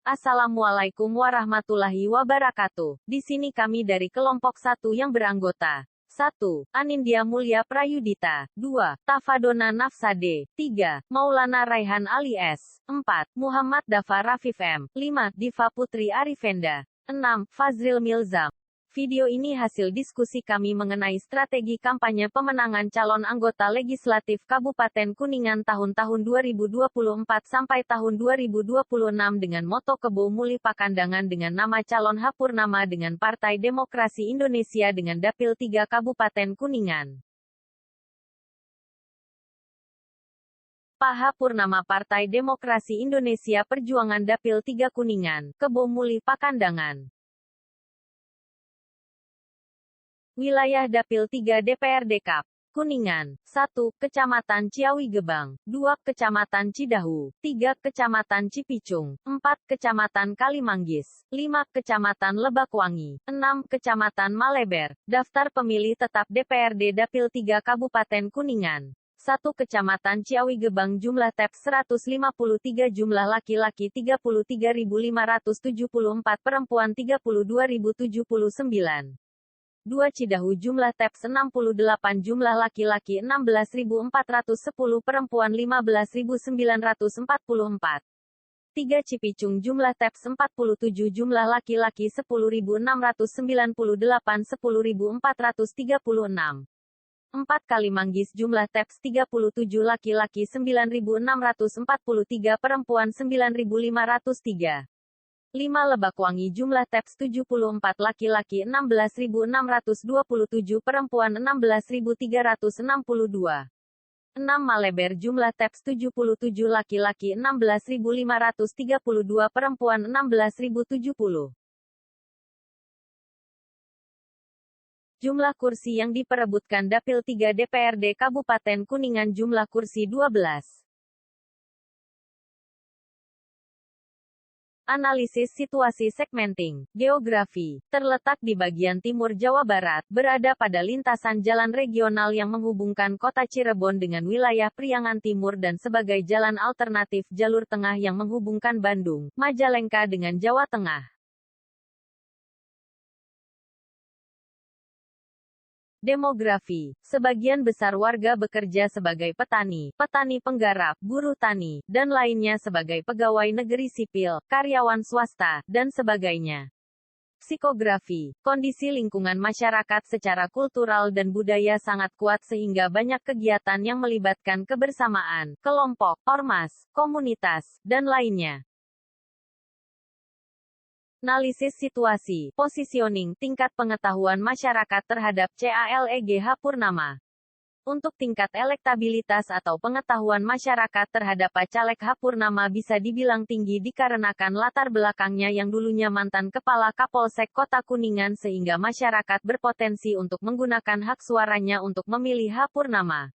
Assalamualaikum warahmatullahi wabarakatuh. Di sini kami dari kelompok 1 yang beranggota 1. Anindya Mulya Prayudita 2. Tafadona Nafsade 3. Maulana Raihan Ali S 4. Muhammad Dafa Rafif M 5. Diva Putri Arifenda 6. Fazril Milzam. Video ini hasil diskusi kami mengenai strategi kampanye pemenangan calon anggota legislatif Kabupaten Kuningan tahun-tahun 2024 sampai tahun 2026 dengan moto Kebo Muli Pakandangan dengan nama calon Hapurnama dengan Partai Demokrasi Indonesia dengan Dapil 3 Kabupaten Kuningan. Pak Hapurnama Partai Demokrasi Indonesia Perjuangan Dapil 3 Kuningan, Kebo Muli Pakandangan. Wilayah Dapil 3 DPRD Kap. Kuningan. 1. Kecamatan Ciawi Gebang. 2. Kecamatan Cidahu. 3. Kecamatan Cipicung. 4. Kecamatan Kalimanggis. 5. Kecamatan Lebakwangi. 6. Kecamatan Maleber. Daftar pemilih tetap DPRD Dapil 3 Kabupaten Kuningan. 1. Kecamatan Ciawi Gebang jumlah TEP 153 jumlah laki-laki 33.574 perempuan 32.079. 2. Cidahu jumlah TEP 68 jumlah laki-laki 16.410 perempuan 15.944. 3. Cipicung jumlah TEP 47 jumlah laki-laki 10.698 10.436. 4. Kalimanggis jumlah TEP 37 laki-laki 9.643 perempuan 9.503. 5. Lebakwangi jumlah TEP 74 laki-laki 16.627 perempuan 16.362. 6. Maleber jumlah TEP 77 laki-laki 16.532 perempuan 16.070. Jumlah kursi yang diperebutkan Dapil 3 DPRD Kabupaten Kuningan jumlah kursi 12. Analisis situasi segmenting. Geografi. Terletak di bagian timur Jawa Barat, berada pada lintasan jalan regional yang menghubungkan kota Cirebon dengan wilayah Priangan Timur dan sebagai jalan alternatif jalur tengah yang menghubungkan Bandung, Majalengka dengan Jawa Tengah. Demografi. Sebagian besar warga bekerja sebagai petani, petani penggarap, buruh tani, dan lainnya sebagai pegawai negeri sipil, karyawan swasta, dan sebagainya. Psikografi. Kondisi lingkungan masyarakat secara kultural dan budaya sangat kuat sehingga banyak kegiatan yang melibatkan kebersamaan, kelompok, ormas, komunitas, dan lainnya. Analisis situasi, positioning, tingkat pengetahuan masyarakat terhadap CALEG Hapurnama. Untuk tingkat elektabilitas atau pengetahuan masyarakat terhadap caleg Hapurnama bisa dibilang tinggi dikarenakan latar belakangnya yang dulunya mantan Kepala Kapolsek Kota Kuningan sehingga masyarakat berpotensi untuk menggunakan hak suaranya untuk memilih Hapurnama.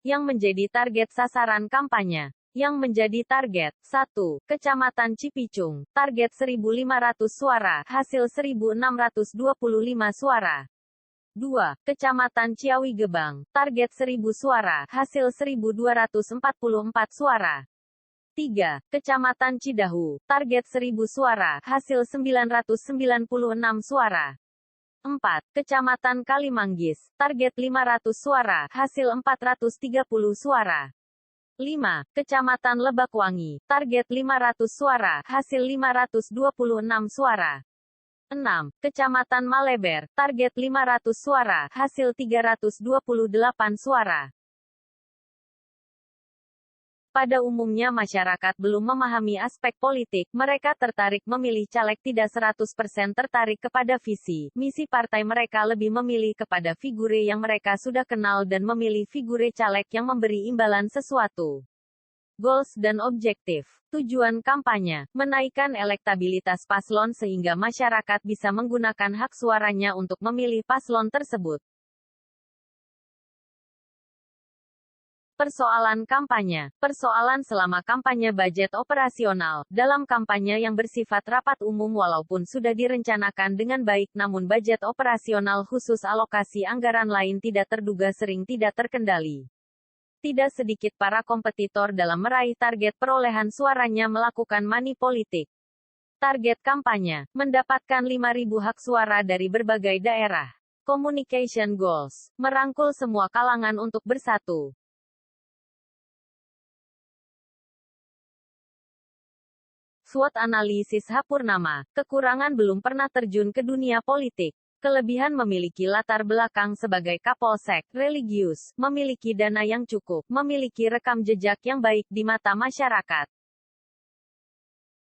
Yang menjadi target sasaran kampanye. Yang menjadi target. 1. Kecamatan Cipicung. Target 1.500 suara, hasil 1.625 suara. 2. Kecamatan Ciawi Gebang. Target 1.000 suara, hasil 1.244 suara. 3. Kecamatan Cidahu. Target 1.000 suara, hasil 996 suara. 4. Kecamatan Kalimanggis, target 500 suara, hasil 430 suara. 5. Kecamatan Lebakwangi, target 500 suara, hasil 526 suara. 6. Kecamatan Maleber, target 500 suara, hasil 328 suara. Pada umumnya masyarakat belum memahami aspek politik, mereka tertarik memilih caleg tidak 100% tertarik kepada visi, misi partai mereka lebih memilih kepada figure yang mereka sudah kenal dan memilih figure caleg yang memberi imbalan sesuatu. Goals dan objektif. Tujuan kampanye, menaikkan elektabilitas paslon sehingga masyarakat bisa menggunakan hak suaranya untuk memilih paslon tersebut. Persoalan kampanye. Persoalan selama kampanye budget operasional. Dalam kampanye yang bersifat rapat umum walaupun sudah direncanakan dengan baik namun budget operasional khusus alokasi anggaran lain tidak terduga sering tidak terkendali. Tidak sedikit para kompetitor dalam meraih target perolehan suaranya melakukan money politik. Target kampanye, mendapatkan 5.000 hak suara dari berbagai daerah. Communication goals, merangkul semua kalangan untuk bersatu. SWOT analisis Hapurnama, kekurangan belum pernah terjun ke dunia politik. Kelebihan memiliki latar belakang sebagai kapolsek, religius, memiliki dana yang cukup, memiliki rekam jejak yang baik di mata masyarakat.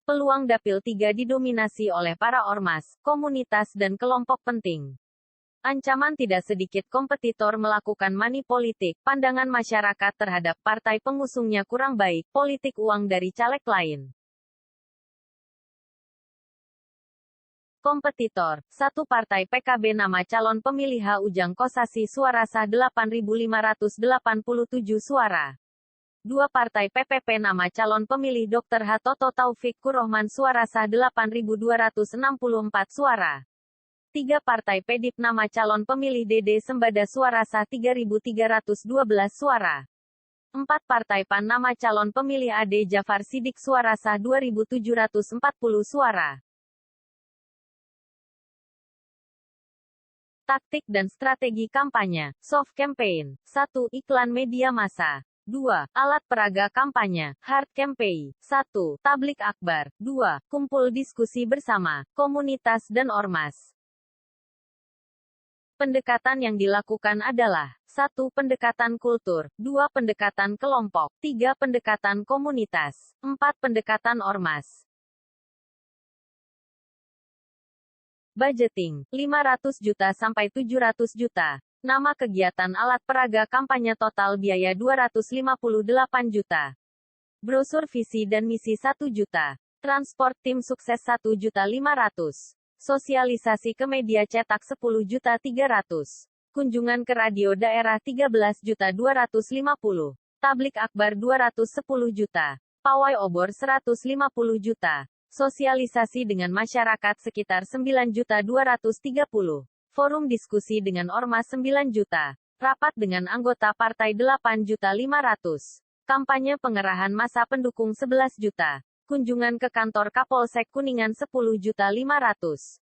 Peluang Dapil 3 didominasi oleh para ormas, komunitas dan kelompok penting. Ancaman tidak sedikit kompetitor melakukan money politik, pandangan masyarakat terhadap partai pengusungnya kurang baik, politik uang dari caleg lain. Kompetitor, satu partai PKB nama calon pemilih H. Ujang Kosasi suara sah 8.587 suara. Dua partai PPP nama calon pemilih Dr. H. Toto Taufik Kurohman suara sah 8.264 suara. Tiga partai PDIP nama calon pemilih Dede Sembada suara sah 3.312 suara. Empat partai PAN nama calon pemilih Ade Jafar Sidik suara sah 2.740 suara. Taktik dan strategi kampanye, soft campaign, 1. Iklan media massa. 2. Alat peraga kampanye, hard campaign. 1. Tablik akbar. 2. Kumpul diskusi bersama, komunitas dan ormas. Pendekatan yang dilakukan adalah 1. Pendekatan kultur, 2. Pendekatan kelompok, 3. Pendekatan komunitas, 4. Pendekatan ormas. Budgeting, 500 juta sampai 700 juta. Nama kegiatan alat peraga kampanye total biaya 258 juta. Brosur visi dan misi 1 juta. Transport tim sukses 1.500.000. Sosialisasi ke media cetak 10.300.000. Kunjungan ke radio daerah 13.250.000. Tablik akbar 210 juta. Pawai obor 150 juta. Sosialisasi dengan masyarakat sekitar 9.230.000. Forum diskusi dengan ormas 9 juta. Rapat dengan anggota partai 8.500.000. Kampanye pengerahan massa pendukung 11 juta. Kunjungan ke kantor Kapolsek Kuningan 10.500.000.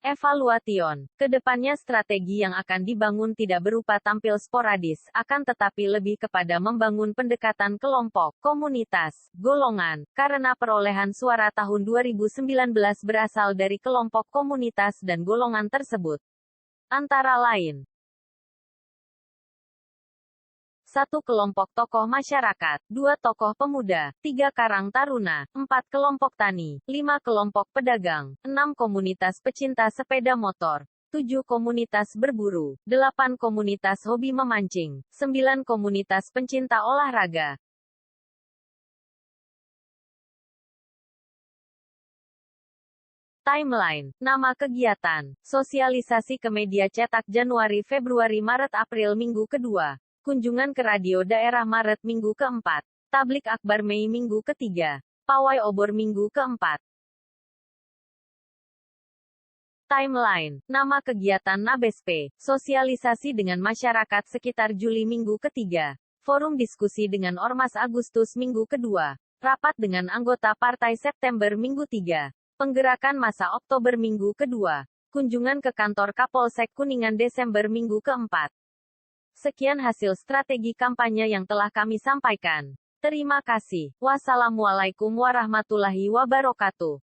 Evaluation. Kedepannya strategi yang akan dibangun tidak berupa tampil sporadis, akan tetapi lebih kepada membangun pendekatan kelompok, komunitas, golongan, karena perolehan suara tahun 2019 berasal dari kelompok komunitas dan golongan tersebut. Antara lain, 1. Kelompok tokoh masyarakat, 2. Tokoh pemuda, 3. Karang taruna, 4. Kelompok tani, 5. Kelompok pedagang, 6. Komunitas pecinta sepeda motor, 7. Komunitas berburu, 8. Komunitas hobi memancing, 9. Komunitas pencinta olahraga. Timeline, nama kegiatan, sosialisasi ke media cetak Januari Februari Maret April minggu kedua. Kunjungan ke radio daerah Maret minggu keempat. Tablik akbar Mei minggu ketiga. Pawai obor minggu keempat. Timeline, nama kegiatan NABESP, sosialisasi dengan masyarakat sekitar Juli minggu ketiga. Forum diskusi dengan ormas Agustus minggu kedua. Rapat dengan anggota partai September minggu 3. Penggerakan massa Oktober minggu kedua. Kunjungan ke kantor Kapolsek Kuningan Desember minggu keempat. Sekian hasil strategi kampanye yang telah kami sampaikan. Terima kasih. Wassalamualaikum warahmatullahi wabarakatuh.